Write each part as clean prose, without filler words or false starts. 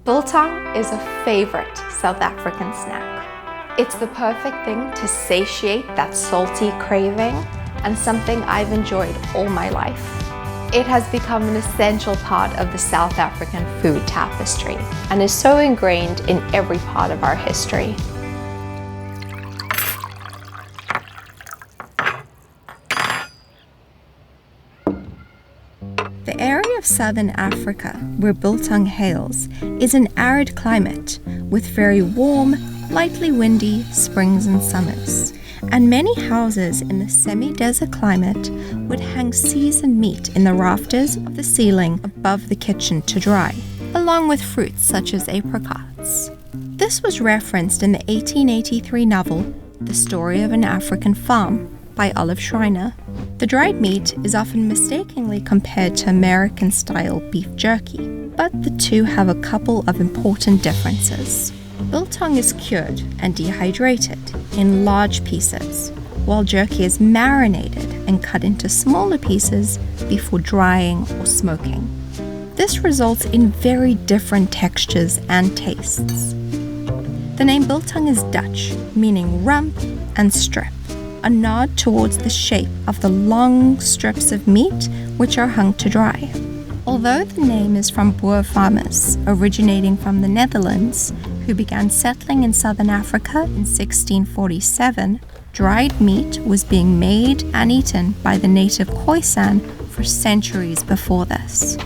Biltong is a favorite South African snack. It's the perfect thing to satiate that salty craving and something I've enjoyed all my life. It has become an essential part of the South African food tapestry and is so ingrained in every part of our history. The area of southern Africa where Biltong hails is an arid climate with very warm, lightly windy springs and summers. And many houses in the semi-desert climate would hang seasoned meat in the rafters of the ceiling above the kitchen to dry, along with fruits such as apricots. This was referenced in the 1883 novel The Story of an African Farm by Olive Schreiner. The dried meat is often mistakenly compared to American-style beef jerky, but the two have a couple of important differences. Biltong is cured and dehydrated in large pieces, while jerky is marinated and cut into smaller pieces before drying or smoking. This results in very different textures and tastes. The name Biltong is Dutch, meaning rump and strip, a nod towards the shape of the long strips of meat which are hung to dry. Although the name is from Boer farmers originating from the Netherlands who began settling in southern Africa in 1647, dried meat was being made and eaten by the native Khoisan for centuries before this.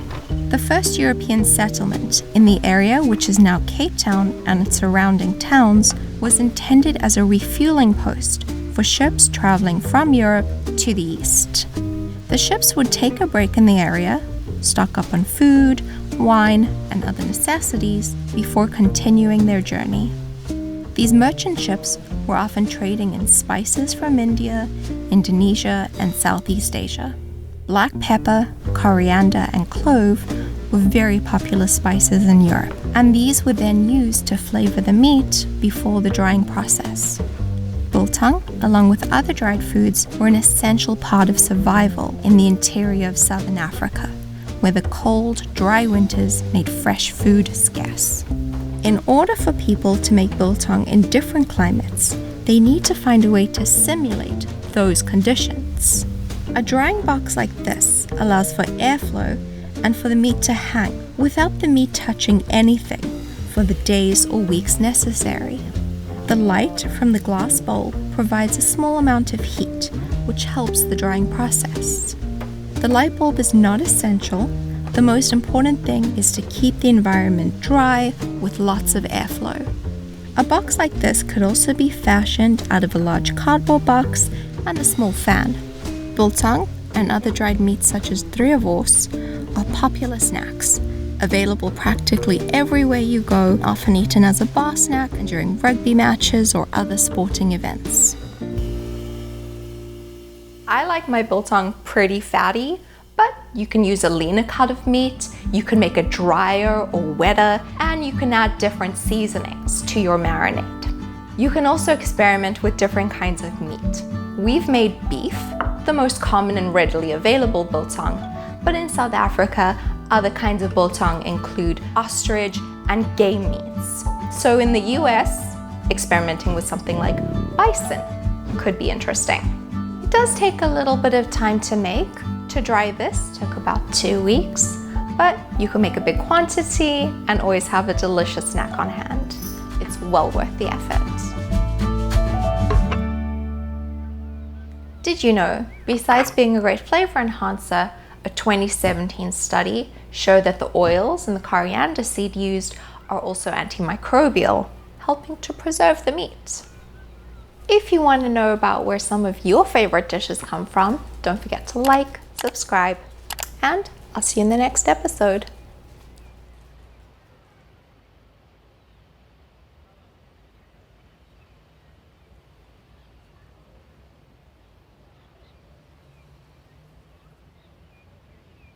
The first European settlement in the area, which is now Cape Town and its surrounding towns, was intended as a refueling post for ships traveling from Europe to the east. The ships would take a break in the area, stock up on food, wine, and other necessities before continuing their journey. These merchant ships were often trading in spices from India, Indonesia, and Southeast Asia. Black pepper, coriander, and clove were very popular spices in Europe, and these were then used to flavor the meat before the drying process. Biltong, along with other dried foods, were an essential part of survival in the interior of southern Africa, where the cold, dry winters made fresh food scarce. In order for people to make biltong in different climates, they need to find a way to simulate those conditions. A drying box like this allows for airflow and for the meat to hang without the meat touching anything for the days or weeks necessary. The light from the glass bulb provides a small amount of heat, which helps the drying process. The light bulb is not essential. The most important thing is to keep the environment dry with lots of airflow. A box like this could also be fashioned out of a large cardboard box and a small fan. Biltong and other dried meats such as rooibos are popular snacks, available practically everywhere you go, often eaten as a bar snack and during rugby matches or other sporting events. I like my biltong pretty fatty, but you can use a leaner cut of meat, you can make it drier or wetter, and you can add different seasonings to your marinade. You can also experiment with different kinds of meat. We've made beef, the most common and readily available biltong, but in South Africa, other kinds of biltong include ostrich and game meats. So in the US, experimenting with something like bison could be interesting. It does take a little bit of time to make. To dry this took about 2 weeks, but you can make a big quantity and always have a delicious snack on hand. It's well worth the effort. Did you know, besides being a great flavor enhancer, a 2017 study showed that the oils in the coriander seed used are also antimicrobial, helping to preserve the meat. If you want to know about where some of your favorite dishes come from, don't forget to like, subscribe, and I'll see you in the next episode.